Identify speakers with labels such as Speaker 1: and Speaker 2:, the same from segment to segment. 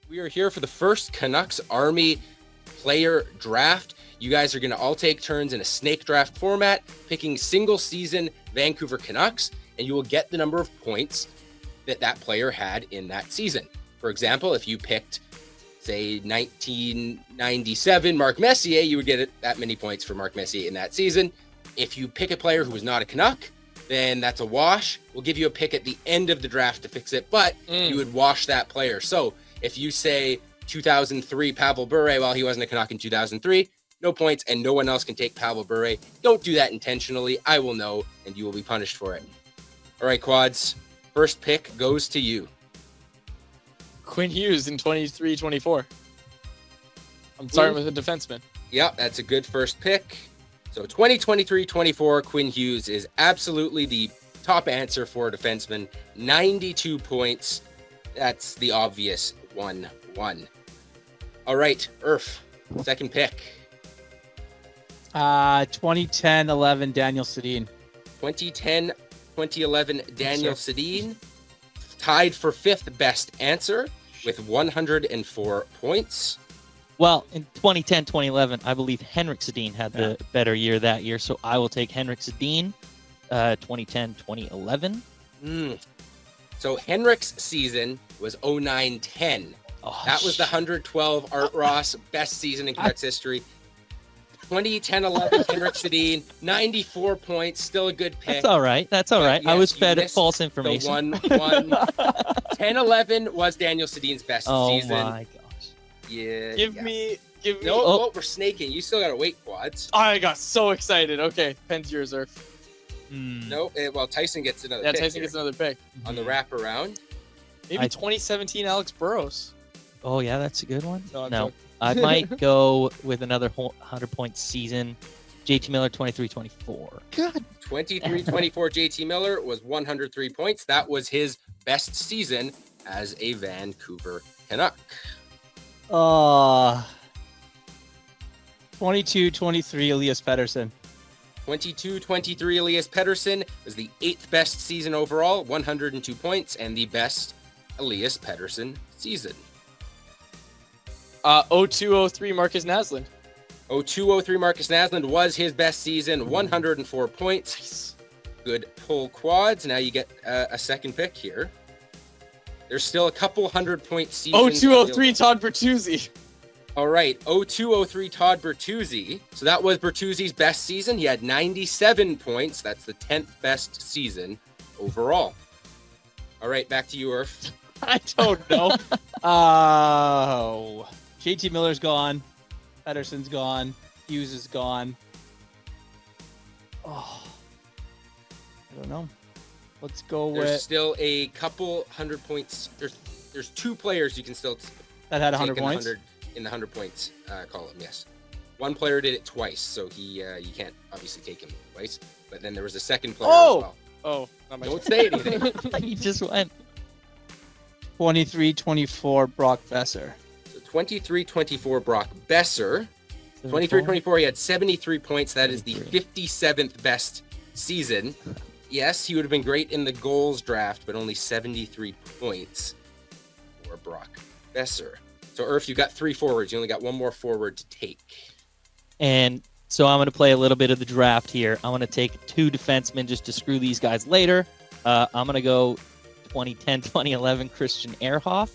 Speaker 1: We are here for the first Canucks Army player draft. You guys are going to all take turns in a snake draft format, picking single season Vancouver Canucks, and you will get the number of points that that player had in that season. For example, if you picked, say, 1997 Mark Messier, you would get that many points for Mark Messier in that season. If you pick a player who was not a Canuck, then that's a wash. We'll give you a pick at the end of the draft to fix it, but you would wash that player. So if you say 2003 Pavel Bure while he wasn't a Canuck in 2003, no points, and no one else can take Pavel Bure. Don't do that intentionally. I will know, and you will be punished for it. All right, Quads. First pick goes to you.
Speaker 2: Quinn Hughes in 23-24. I'm starting with a defenseman.
Speaker 1: Yeah, that's a good first pick. So 2023-24, Quinn Hughes is absolutely the top answer for a defenseman. 92 points. That's the obvious 1-1. All right, Irf, second pick.
Speaker 3: 2010-11 Daniel Sedin.
Speaker 1: 2010-2011 Daniel Sedin, tied for fifth best answer with 104 points.
Speaker 4: Well, in 2010-2011, I believe Henrik Sedin had the better year that year, so I will take Henrik Sedin, 2010-2011.
Speaker 1: So Henrik's season was 09-10.
Speaker 4: Oh,
Speaker 1: that was the 112 Art Ross best season in Canucks history. 2010-11 Henrik Sedin, 94 points, still a good pick.
Speaker 4: That's all right. That's all right.
Speaker 1: Yes,
Speaker 4: I was fed
Speaker 1: missed
Speaker 4: false information.
Speaker 1: The 1-1. 10-11 was Daniel Sedin's best season.
Speaker 4: Oh my gosh.
Speaker 1: Yeah.
Speaker 2: Give me.
Speaker 1: No, we're snaking. You still gotta wait, Quads.
Speaker 2: I got so excited. Okay, pen's yours, Irf.
Speaker 1: No, well, Tyson gets another pick.
Speaker 2: Yeah, Tyson gets another pick.
Speaker 1: On the wraparound.
Speaker 2: Maybe 2017 Alex Burrows.
Speaker 4: Oh, yeah, that's a good one.
Speaker 2: No.
Speaker 4: I might go with another 100-point season. JT Miller, 23-24.
Speaker 1: God. 23-24 JT Miller was 103 points. That was his best season as a Vancouver Canuck.
Speaker 3: 22-23 Elias Pettersson.
Speaker 1: 22-23 Elias Pettersson was the 8th best season overall, 102 points, and the best Elias Pettersson season.
Speaker 2: 02-03 Marcus Naslund.
Speaker 1: 02-03 Marcus Naslund was his best season, 104 points.
Speaker 2: Nice.
Speaker 1: Good pull, Quads. Now you get a second pick here. There's still a couple 100-point seasons.
Speaker 2: 02-03 Todd Bertuzzi.
Speaker 1: All right, 02-03 Todd Bertuzzi. So that was Bertuzzi's best season. He had 97 points. That's the 10th best season overall. All right, back to you, Irf.
Speaker 2: I don't know.
Speaker 3: JT Miller's gone. Pettersson's gone. Hughes is gone. I don't know. Let's go
Speaker 1: There's
Speaker 3: with
Speaker 1: still a couple 100 points. There's two players you can still
Speaker 3: that had
Speaker 1: take
Speaker 3: 100 points.
Speaker 1: In the 100 points column. Yes, one player did it twice, so he you can't obviously take him twice. But then there was a second player as well.
Speaker 2: Not my
Speaker 1: Don't say anything.
Speaker 4: You just went.
Speaker 3: 23-24 Brock Besser.
Speaker 1: So 23-24 Brock Besser. 23-24 he had 73 points. That is the 57th best season. Yes, he would have been great in the goals draft, but only 73 points for Brock Besser. So, Irf, you got 3 forwards. You only got one more forward to take.
Speaker 4: And so I'm going to play a little bit of the draft here. I'm going to take 2 defensemen just to screw these guys later. I'm going to go 2010-2011 Christian Ehrhoff.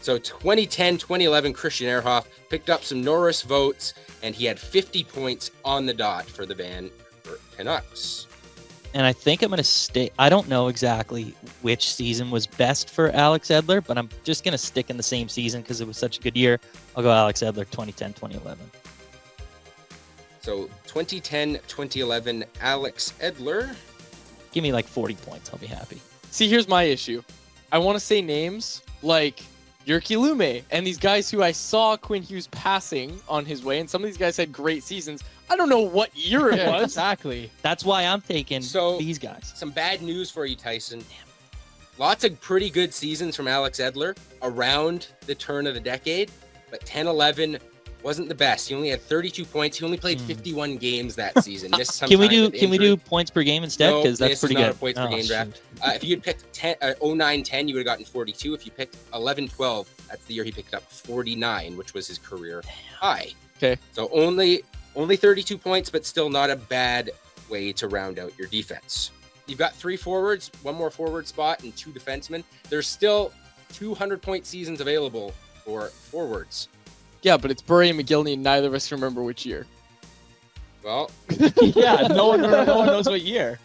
Speaker 1: So 2010-2011 Christian Ehrhoff picked up some Norris votes, and he had 50 points on the dot for the Vancouver Canucks.
Speaker 4: And I think I'm going to stay. I don't know exactly which season was best for Alex Edler, but I'm just going to stick in the same season because it was such a good year. I'll go Alex Edler, 2010-2011.
Speaker 1: So 2010-2011 Alex Edler.
Speaker 4: Give me like 40 points. I'll be happy.
Speaker 2: See, here's my issue. I want to say names like Jyrki Lume and these guys who I saw Quinn Hughes passing on his way, and some of these guys had great seasons. I don't know what year it was.
Speaker 3: Exactly.
Speaker 4: That's why I'm taking these guys.
Speaker 1: Some bad news for you, Tyson. Lots of pretty good seasons from Alex Edler around the turn of the decade, but 10-11 wasn't the best. He only had 32 points. He only played 51 games that season. Missed some
Speaker 4: Can we
Speaker 1: time
Speaker 4: do points per game instead? Because that's pretty good.
Speaker 1: No, points per game draft. If you had picked 09-10, you would have gotten 42. If you picked 11-12, That's the year he picked up 49, which was his career high.
Speaker 2: Okay.
Speaker 1: So only 32 points, but still not a bad way to round out your defense. You've got 3 forwards, 1 more forward spot, and 2 defensemen. There's still 200-point seasons available for forwards.
Speaker 2: Yeah, but it's Burray and McGillney, and neither of us remember which year.
Speaker 1: Well,
Speaker 3: Yeah, no one knows what year.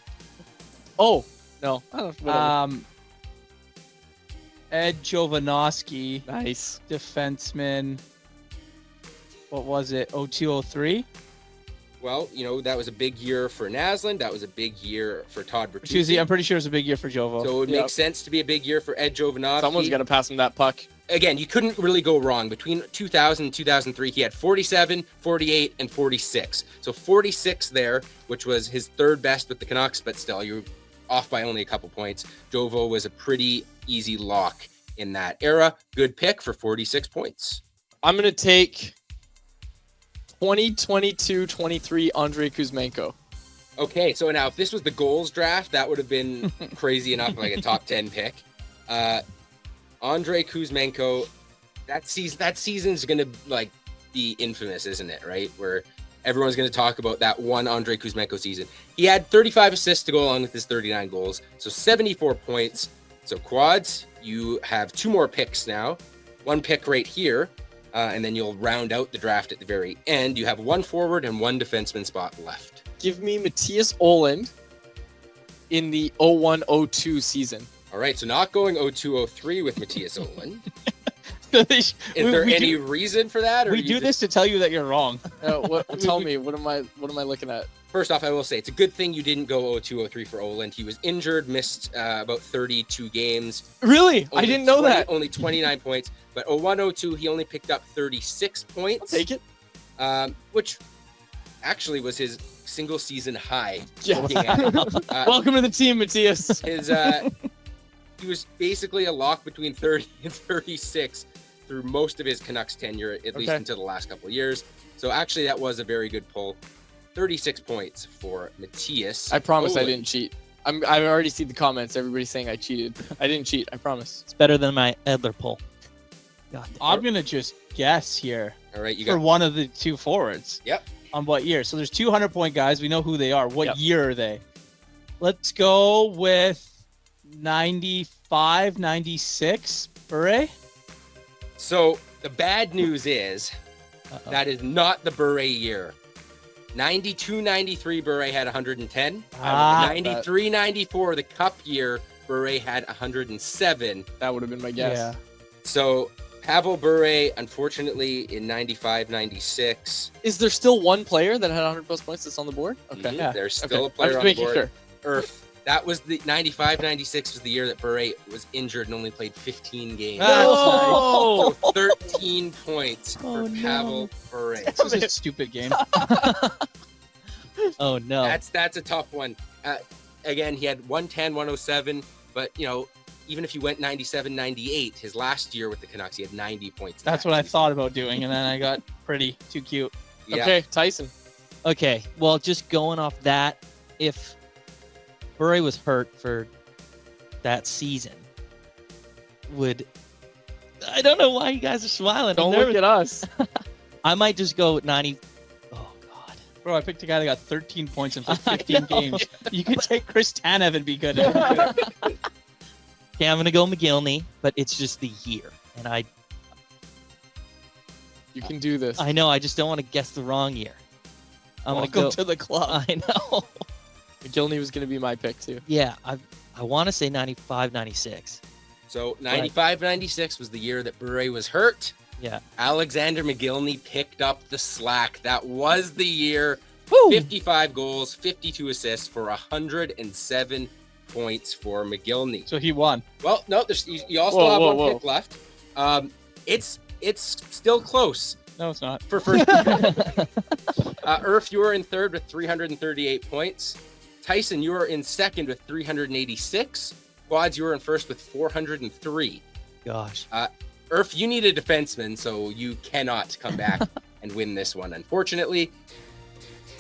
Speaker 2: Oh, no. I don't know.
Speaker 3: Ed Jovanovski,
Speaker 2: Nice.
Speaker 3: defenseman. What was it? 0203?
Speaker 1: well, that was a big year for Naslund. That was a big year for Todd Bertuzzi.
Speaker 3: I'm pretty sure it was a big year for Jovo.
Speaker 1: So it would make sense to be a big year for Ed Jovanovski.
Speaker 2: Someone's got to pass him that puck.
Speaker 1: Again, you couldn't really go wrong. Between 2000 and 2003, he had 47, 48, and 46. So 46 there, which was his 3rd best with the Canucks, but still, you're off by only a couple points. Jovo was a pretty easy lock in that era. Good pick for 46 points.
Speaker 2: I'm going to take 2022-23 Andrei Kuzmenko.
Speaker 1: Okay, so now if this was the goals draft, that would have been crazy enough, like a top 10 pick. Andrei Kuzmenko, that season's gonna be infamous, isn't it? Right, where everyone's gonna talk about that one Andrei Kuzmenko season. He had 35 assists to go along with his 39 goals, so 74 points. So Quads, you have 2 more picks now, 1 pick right here, and then you'll round out the draft at the very end. You have 1 forward and 1 defenseman spot left.
Speaker 2: Give me Matthias Oland in the 01-02 season.
Speaker 1: All right, so not going 02-03 with Matthias Oland.
Speaker 3: Is
Speaker 1: Is there any reason for that? Or
Speaker 3: We do this to tell you that you're wrong.
Speaker 2: Tell me, what am I looking at?
Speaker 1: First off, I will say it's a good thing you didn't go 02-03 for Oland. He was injured, missed about 32 games.
Speaker 2: Really? I didn't know that.
Speaker 1: Only 29 points. But 01-02, he only picked up 36 points.
Speaker 2: I'll take it.
Speaker 1: Which actually was his single season high.
Speaker 2: Yeah.
Speaker 1: Looking at it.
Speaker 2: Welcome to the team, Matthias.
Speaker 1: He was basically a lock between 30 and 36 through most of his Canucks tenure, at least until the last couple of years. So actually, that was a very good pull. 36 points for Matthias.
Speaker 2: I promise I
Speaker 1: Oland.
Speaker 2: didn't cheat. I've already seen the comments. Everybody's saying I cheated. I didn't cheat. I promise.
Speaker 4: It's better than my Edler poll. God,
Speaker 3: I'm gonna just guess here
Speaker 1: All right, you
Speaker 3: for
Speaker 1: got
Speaker 3: one of the 2 forwards.
Speaker 1: Yep.
Speaker 3: On what year? So there's 200-point guys. We know who they are. What
Speaker 2: Yep.
Speaker 3: year are they? Let's go with 95, 96. Bure?
Speaker 1: So the bad news is that is not the Bure year. 92-93, Bure had 110.
Speaker 3: Ah.
Speaker 1: 93-94, the Cup year, Bure had 107.
Speaker 2: That would have been my guess.
Speaker 3: Yeah.
Speaker 1: So Pavel Bure, unfortunately, in 95-96.
Speaker 2: Is there still one player that had 100 plus points that's on the board? Okay.
Speaker 3: Yeah.
Speaker 1: There's still a
Speaker 2: I'm
Speaker 1: player
Speaker 2: just
Speaker 1: on the
Speaker 2: making
Speaker 1: board.
Speaker 2: sure.
Speaker 1: Earth. That was the 95-96 was the year that Bure was injured and only played 15 games.
Speaker 3: Oh,
Speaker 1: So 13 points for
Speaker 4: Oh, no.
Speaker 1: Pavel Bure.
Speaker 3: this is a stupid game.
Speaker 4: Oh no.
Speaker 1: That's a tough one. Again, he had 110, 107, but even if you went 97-98, his last year with the Canucks, he had 90 points.
Speaker 3: That's what I thought about doing, and then I got too cute.
Speaker 1: Yeah.
Speaker 2: Okay, Tyson.
Speaker 4: Okay, well, just going off that, if Bure was hurt for that season, I don't know why you guys are smiling.
Speaker 2: Don't look at us.
Speaker 4: I might just go 90. Oh God.
Speaker 3: Bro, I picked a guy that got 13 points in 15 games. You could take Chris Tanev and be good at it.
Speaker 4: Okay, I'm gonna go McGillney, but it's just the year, and
Speaker 2: You can do this.
Speaker 4: I know I just don't want to guess the wrong year. I'm
Speaker 2: Welcome
Speaker 4: gonna go.
Speaker 2: to the club.
Speaker 4: I know.
Speaker 2: McGillney was going to be my pick too.
Speaker 4: Yeah, I want to say 95, 96.
Speaker 1: So 95-96 was the year that Bure was hurt.
Speaker 4: Yeah.
Speaker 1: Alexander McGillney picked up the slack. That was the year.
Speaker 4: Woo!
Speaker 1: 55 goals, 52 assists for 107 points for McGillney.
Speaker 3: So he won.
Speaker 1: Well, no, you all still have one
Speaker 2: whoa.
Speaker 1: pick left. It's still close
Speaker 3: No, it's not.
Speaker 1: for first. Irf, you are in third with 338 points. Tyson, you are in second with 386. Quads, you are in first with 403.
Speaker 4: Gosh.
Speaker 1: Irf, you need a defenseman, so you cannot come back and win this one, unfortunately.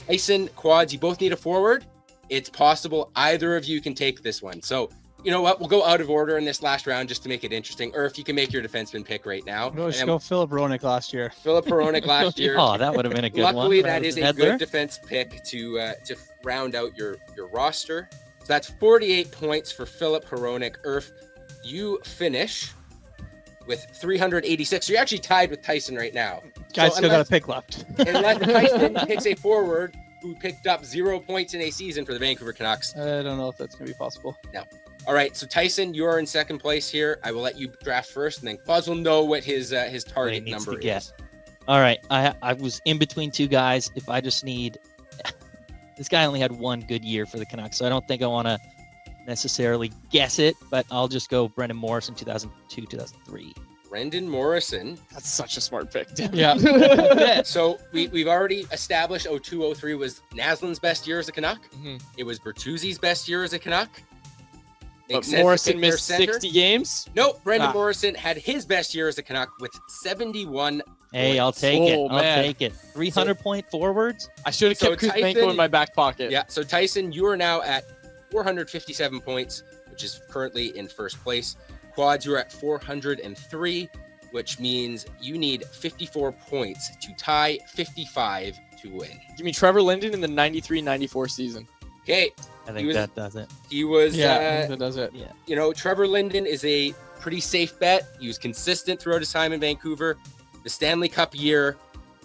Speaker 1: Tyson, Quads, you both need a forward. It's possible either of you can take this one. So You know what? We'll go out of order in this last round just to make it interesting. Irf, you can make your defenseman pick right now.
Speaker 3: No, just
Speaker 1: And
Speaker 3: go Philip Ronick last year.
Speaker 1: Philip Hronik last year.
Speaker 4: Oh, that would have been a good one.
Speaker 1: Luckily, that
Speaker 4: Rather
Speaker 1: is
Speaker 4: than
Speaker 1: a
Speaker 4: Edler.
Speaker 1: good defense pick to round out your roster. So that's 48 points for Philip Hronik. Irf, you finish with 386. So you're actually tied with Tyson right now.
Speaker 3: Guys
Speaker 1: So
Speaker 3: still got a pick left.
Speaker 1: Unless Tyson picks a forward who picked up 0 points in a season for the Vancouver Canucks.
Speaker 3: I don't know if that's going to be possible.
Speaker 1: All right, so Tyson, you are in second place here. I will let you draft first, and then Claus will know what his target
Speaker 4: needs
Speaker 1: number
Speaker 4: to get.
Speaker 1: is.
Speaker 4: All right, I was in between two guys. If I just need, this guy only had one good year for the Canucks, so I don't think I want to necessarily guess it, but I'll just go Brendan Morrison, 2002, 2003.
Speaker 1: Brendan Morrison.
Speaker 2: That's such a smart pick. Damn.
Speaker 3: Yeah.
Speaker 1: So we've already established 0203 was Naslin's best year as a Canuck.
Speaker 2: Mhm.
Speaker 1: It was Bertuzzi's best year as a Canuck.
Speaker 2: But
Speaker 1: Makes sense to
Speaker 2: Morrison
Speaker 1: pick their
Speaker 2: missed
Speaker 1: center.
Speaker 2: 60 games.
Speaker 1: Nope, Brendan
Speaker 2: Ah.
Speaker 1: Morrison had his best year as a Canuck with 71.
Speaker 4: Hey, I'll
Speaker 1: points.
Speaker 4: take it.
Speaker 2: Oh,
Speaker 4: I'll
Speaker 2: man.
Speaker 4: take it. 300-point forwards.
Speaker 2: I should have
Speaker 1: So
Speaker 2: kept Kuzmenko
Speaker 1: Tyson-
Speaker 2: in my back pocket.
Speaker 1: Yeah, so Tyson, you are now at 457 points, which is currently in first place. Quads, you're at 403, which means you need 54 points to tie 55 to win.
Speaker 2: Give me Trevor Linden in the 93-94 season.
Speaker 1: Okay,
Speaker 4: I think
Speaker 1: was-
Speaker 4: that does it.
Speaker 1: he was,
Speaker 3: That does it.
Speaker 1: Trevor Linden is a pretty safe bet. He was consistent throughout his time in Vancouver. The Stanley Cup year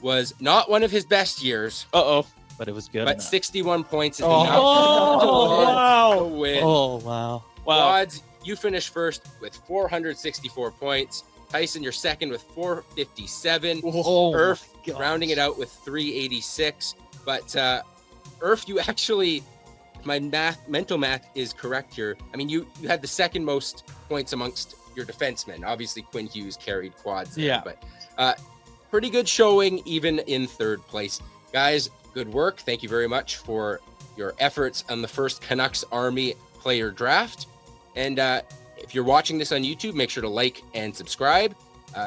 Speaker 1: was not one of his best years,
Speaker 2: Uh-oh.
Speaker 4: But it was good
Speaker 1: but
Speaker 4: enough.
Speaker 1: 61 points is
Speaker 2: Oh,
Speaker 1: enough to
Speaker 2: wow.
Speaker 1: win.
Speaker 4: Oh, wow.
Speaker 2: Wow.
Speaker 1: Quads, you finish first with 464 points. Tyson, you're second with 457.
Speaker 4: Oh,
Speaker 1: Irf
Speaker 4: my gosh.
Speaker 1: rounding it out with 386. But Irf, you actually, if my mental math is correct here. I mean, you had the second most points amongst your defensemen. Obviously, Quinn Hughes carried Quads there,
Speaker 3: Yeah.
Speaker 1: but pretty good showing even in third place. Guys, good work. Thank you very much for your efforts on the first Canucks Army player draft. And if you're watching this on YouTube, make sure to like and subscribe.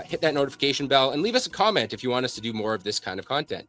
Speaker 1: Hit that notification bell and leave us a comment if you want us to do more of this kind of content.